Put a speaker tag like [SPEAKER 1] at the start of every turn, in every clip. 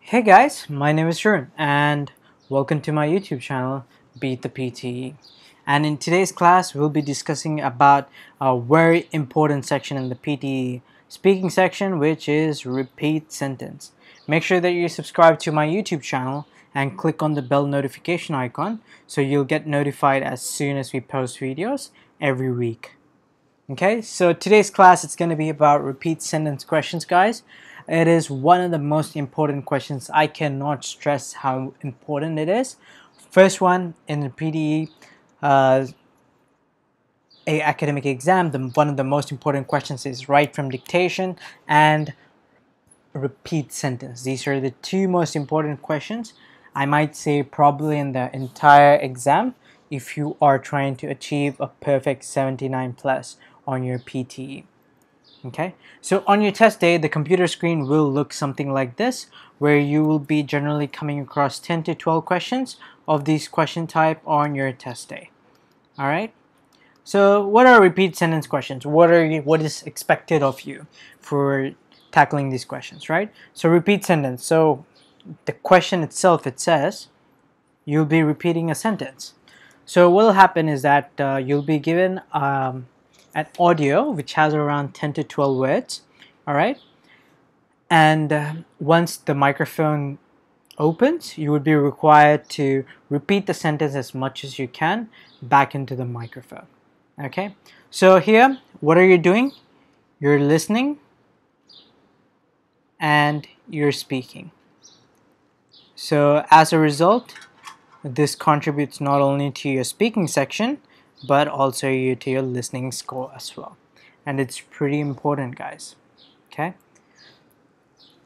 [SPEAKER 1] Hey guys, my name is Sharun and welcome to my YouTube channel Beat the PTE. And in today's class we'll be discussing about a very important section in the PTE speaking section, which is repeat sentence. Make sure that you subscribe to my YouTube channel and click on the bell notification icon so you'll get notified as soon as we post videos every week. Okay, so today's class it's going to be about repeat sentence questions, guys. It is one of the most important questions. I cannot stress how important it is. First one in the PTE a academic exam, one of the most important questions is write from dictation and repeat sentence. These are the two most important questions, I might say, probably in the entire exam if you are trying to achieve a perfect 79 plus on your PTE. Okay, so on your test day, the computer screen will look something like this, where you will be generally coming across 10 to 12 questions of these question type on your test day. All right, so what are repeat sentence questions? What is expected of you for tackling these questions, right? So repeat sentence. So the question itself, it says you'll be repeating a sentence. So what will happen is that you'll be given an audio which has around 10 to 12 words, all right? And once the microphone opens, you would be required to repeat the sentence as much as you can back into the microphone. Okay, so here, what are you doing? You're listening and you're speaking. So as a result, this contributes not only to your speaking section, but also to your listening score as well. And it's pretty important, guys. Okay.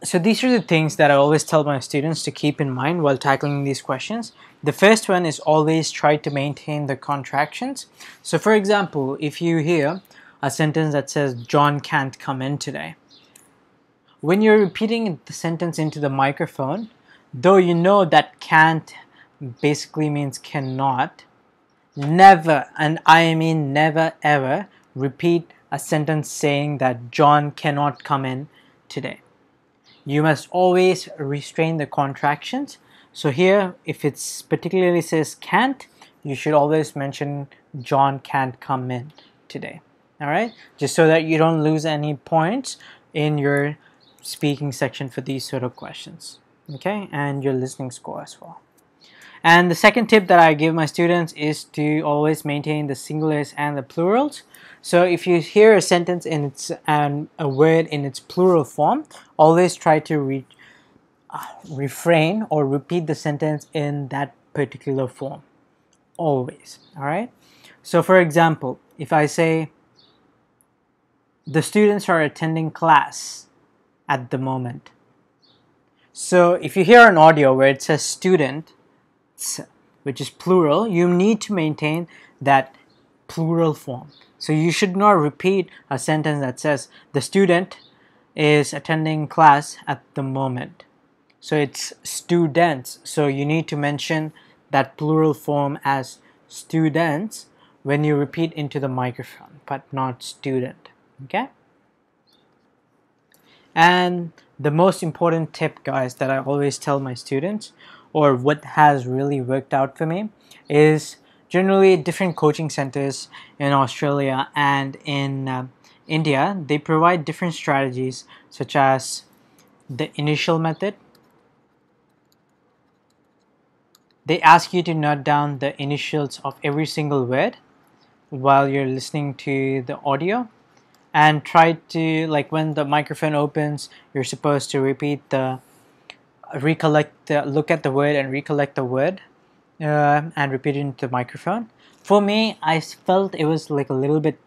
[SPEAKER 1] So these are the things that I always tell my students to keep in mind while tackling these questions. The first one is always try to maintain the contractions. So for example, if you hear a sentence that says John can't come in today, when you're repeating the sentence into the microphone, though you know that can't basically means cannot, never, and I mean never ever, repeat a sentence saying that John cannot come in today. You must always restrain the contractions. So here, if it's particularly says can't, you should always mention John can't come in today. All right, just so that you don't lose any points in your speaking section for these sort of questions. Okay, and your listening score as well. And the second tip that I give my students is to always maintain the singulars and the plurals. So if you hear a sentence in its a word in its plural form, always try to refrain or repeat the sentence in that particular form. Always. All right. So for example, if I say the students are attending class at the moment. So if you hear an audio where it says student, which is plural, you need to maintain that plural form. So you should not repeat a sentence that says the student is attending class at the moment. So it's students. So you need to mention that plural form as students when you repeat into the microphone, but not student. Okay? And the most important tip, guys, that I always tell my students, or what has really worked out for me, is generally different coaching centers in Australia and in India, they provide different strategies such as the initial method. They ask you to note down the initials of every single word while you're listening to the audio, and try to, like, when the microphone opens, you're supposed to repeat the look at the word and recollect the word and repeat it into the microphone. For me, I felt it was like a little bit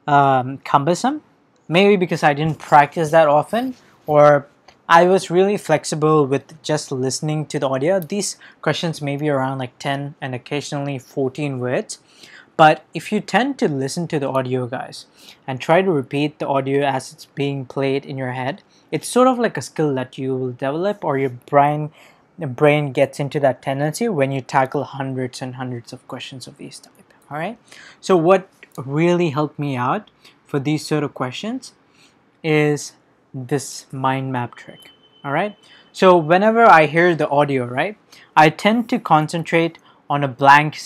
[SPEAKER 1] cumbersome, maybe because I didn't practice that often, or I was really flexible with just listening to the audio. These questions may be around like 10 and occasionally 14 words. But if you tend to listen to the audio, guys, and try to repeat the audio as it's being played in your head, it's sort of like a skill that you will develop, or your brain gets into that tendency when you tackle hundreds and hundreds of questions of these type. All right. So what really helped me out for these sort of questions is this mind map trick. All right. So whenever I hear the audio, right, I tend to concentrate on a blank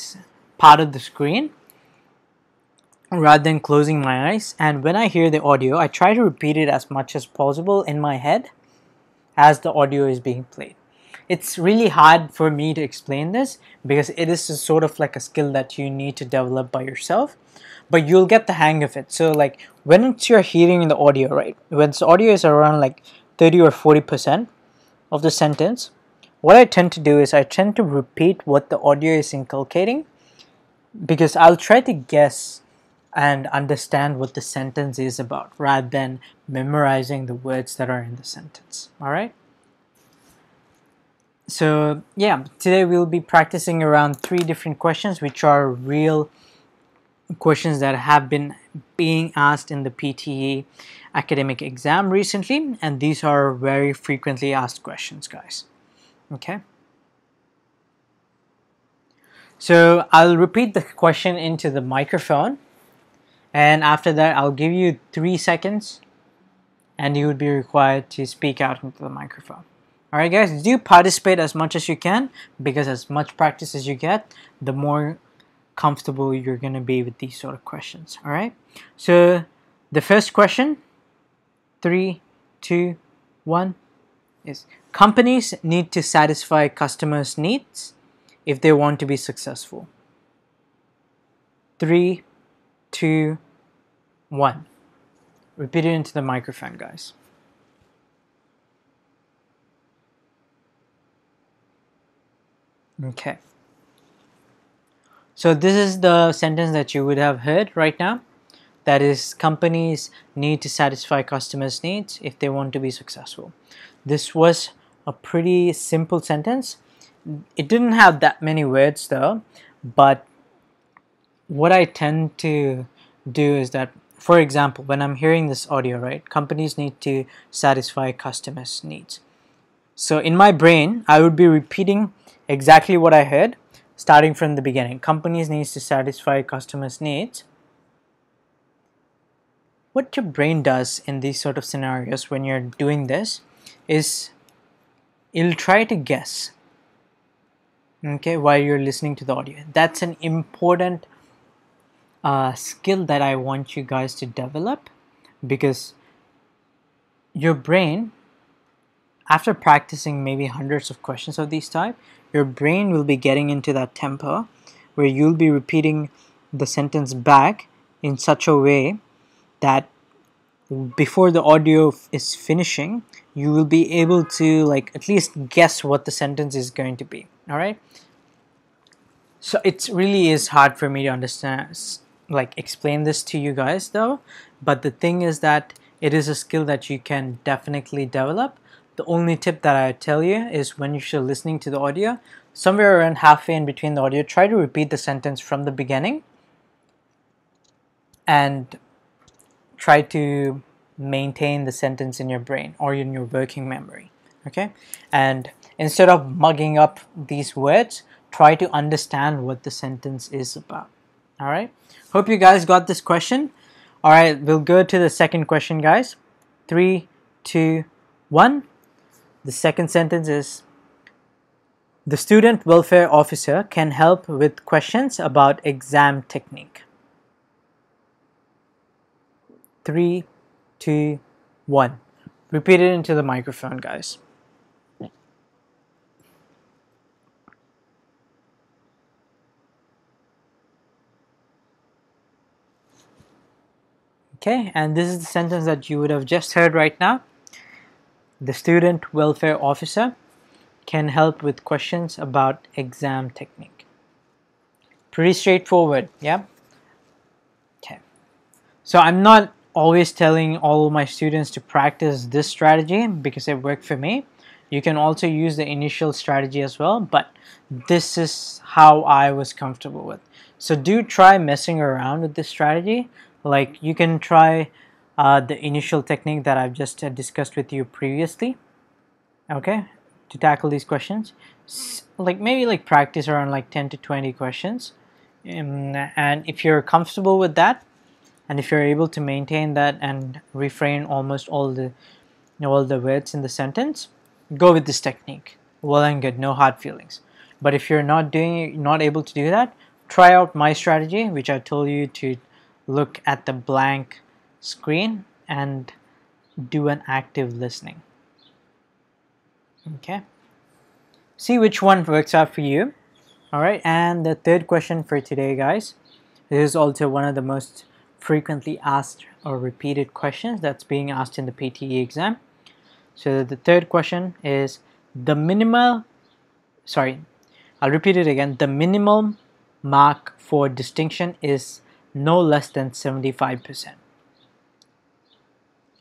[SPEAKER 1] part of the screen rather than closing my eyes. And when I hear the audio, I try to repeat it as much as possible in my head as the audio is being played. It's really hard for me to explain this because it is a sort of like a skill that you need to develop by yourself, but you'll get the hang of it. So like when it's you're hearing the audio, right? When the audio is around like 30 or 40% of the sentence, what I tend to do is I tend to repeat what the audio is inculcating because I'll try to guess and understand what the sentence is about rather than memorizing the words that are in the sentence. All right. So yeah, today we'll be practicing around 3 different questions, which are real questions that have been being asked in the PTE academic exam recently, and these are very frequently asked questions, guys. Okay. So I'll repeat the question into the microphone, and after that I'll give you 3 seconds and you would be required to speak out into the microphone. Alright guys, do participate as much as you can because as much practice as you get, the more comfortable you're going to be with these sort of questions. Alright, so the first question, 3, 2, 1 is: companies need to satisfy customers' needs if they want to be successful. 3, 2, 1. Repeat it into the microphone, guys. Okay. So this is the sentence that you would have heard right now. That is, companies need to satisfy customers' needs if they want to be successful. This was a pretty simple sentence. It didn't have that many words though, but what I tend to do is that, for example, when I'm hearing this audio, right, companies need to satisfy customers' needs. So in my brain, I would be repeating exactly what I heard, starting from the beginning. Companies need to satisfy customers' needs. What your brain does in these sort of scenarios when you're doing this is it'll try to guess, okay, while you're listening to the audio. That's an important skill that I want you guys to develop, because your brain, after practicing maybe hundreds of questions of these type, your brain will be getting into that tempo where you'll be repeating the sentence back in such a way that before the audio is finishing, you will be able to like at least guess what the sentence is going to be. All right. So it really is hard for me to understand, like explain this to you guys though, but the thing is that it is a skill that you can definitely develop. The only tip that I tell you is when you're listening to the audio, somewhere around halfway in between the audio, try to repeat the sentence from the beginning and try to maintain the sentence in your brain or in your working memory. Okay, and instead of mugging up these words, try to understand what the sentence is about. All right, hope you guys got this question. All right, we'll go to the second question, guys. 3, 2, 1. The second sentence is: the student welfare officer can help with questions about exam technique. 3, 2, 1. Repeat it into the microphone, guys. Okay, and this is the sentence that you would have just heard right now. The student welfare officer can help with questions about exam technique. Pretty straightforward, yeah? Okay. So I'm not always telling all of my students to practice this strategy because it worked for me. You can also use the initial strategy as well, but this is how I was comfortable with. So do try messing around with this strategy. Like you can try the initial technique that I've just discussed with you previously, okay, to tackle these questions. Like maybe like practice around like 10 to 20 questions, and if you're comfortable with that, and if you're able to maintain that and refrain almost all the words in the sentence, go with this technique. Well and good, no hard feelings. But if you're not able to do that, try out my strategy, which I told you to look at the blank screen and do an active listening. Okay, see which one works out for you. All right, and the third question for today, guys, this is also one of the most frequently asked or repeated questions that's being asked in the PTE exam. So the third question is I'll repeat it again. The minimum mark for distinction is no less than 75%.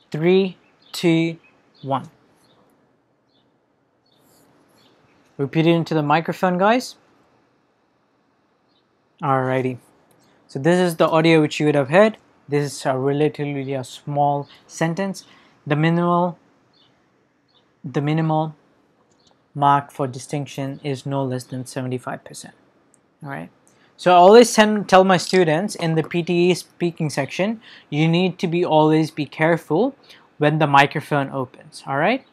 [SPEAKER 1] 3, 2, 1. Repeat it into the microphone, guys. Alrighty. So this is the audio which you would have heard. This is a relatively a small sentence. The minimal mark for distinction is no less than 75%. All right. So I always tell my students in the PTE speaking section, you need to always be careful when the microphone opens. All right.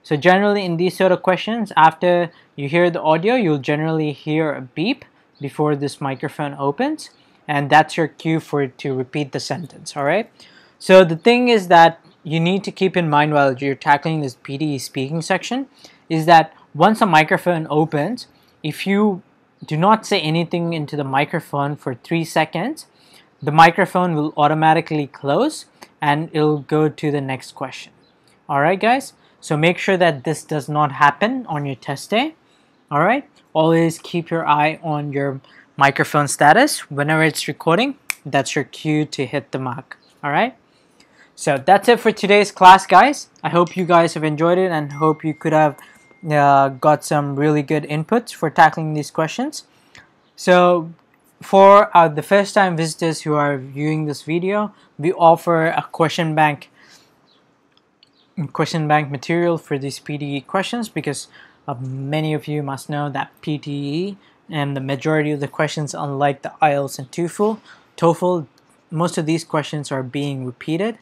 [SPEAKER 1] So generally in these sort of questions, after you hear the audio, you'll generally hear a beep before this microphone opens, and that's your cue for it to repeat the sentence. All right. So the thing is that you need to keep in mind while you're tackling this PTE speaking section is that once a microphone opens, if you do not say anything into the microphone for 3 seconds, the microphone will automatically close and it'll go to the next question. Alright guys, so make sure that this does not happen on your test day. Alright, always keep your eye on your microphone status. Whenever it's recording, that's your cue to hit the mark. Alright, so that's it for today's class, guys. I hope you guys have enjoyed it and hope you could have got some really good inputs for tackling these questions. So for the first time visitors who are viewing this video, we offer a question bank material for these PTE questions because many of you must know that PTE and the majority of the questions, unlike the IELTS and TOEFL, most of these questions are being repeated.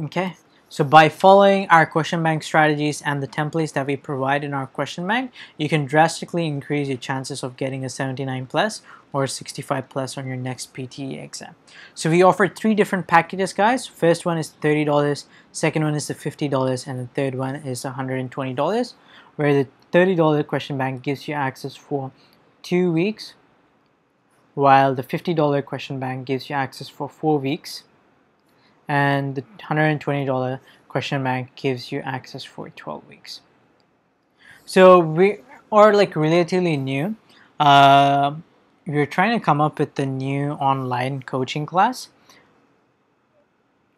[SPEAKER 1] Okay, so by following our question bank strategies and the templates that we provide in our question bank, you can drastically increase your chances of getting a 79 plus or 65 plus on your next PTE exam. So we offer 3 different packages, guys. First one is $30, second one is the $50, and the third one is $120, where the $30 question bank gives you access for 2 weeks, while the $50 question bank gives you access for 4 weeks. And the $120 question bank gives you access for 12 weeks. So we are like relatively new. We're trying to come up with the new online coaching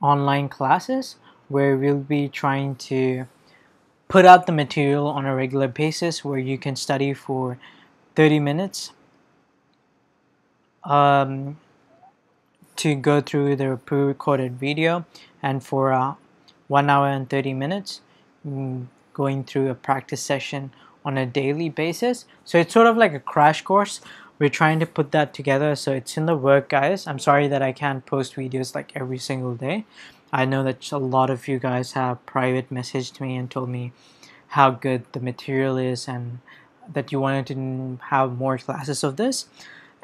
[SPEAKER 1] online classes where we'll be trying to put out the material on a regular basis where you can study for 30 minutes to go through the pre-recorded video, and for 1 hour and 30 minutes going through a practice session on a daily basis. So it's sort of like a crash course. We're trying to put that together, so it's in the work, guys. I'm sorry that I can't post videos like every single day. I know that a lot of you guys have private messaged me and told me how good the material is and that you wanted to have more classes of this.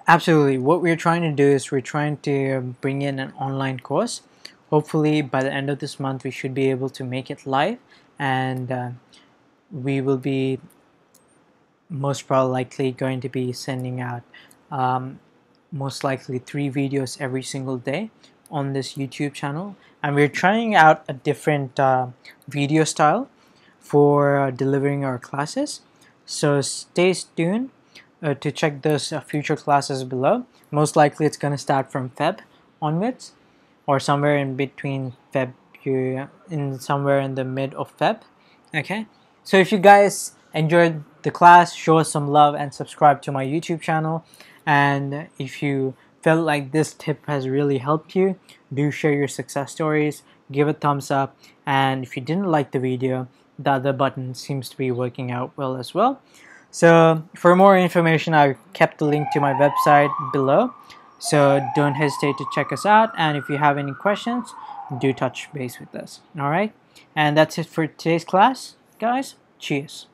[SPEAKER 1] Absolutely. What we're trying to do is we're trying to bring in an online course. Hopefully by the end of this month we should be able to make it live, and we will be most probably likely going to be sending out most likely 3 videos every single day on this YouTube channel, and we're trying out a different video style for delivering our classes. So stay tuned to check those future classes below. Most likely it's going to start from Feb onwards, or somewhere in between somewhere in the mid of Feb. Okay, so if you guys enjoyed the class, show us some love and subscribe to my YouTube channel. And if you felt like this tip has really helped you, do share your success stories, give a thumbs up, and if you didn't like the video, the other button seems to be working out well as well. So for more information, I've kept the link to my website below. So don't hesitate to check us out, and if you have any questions, do touch base with us. All right, and that's it for today's class, guys. Cheers.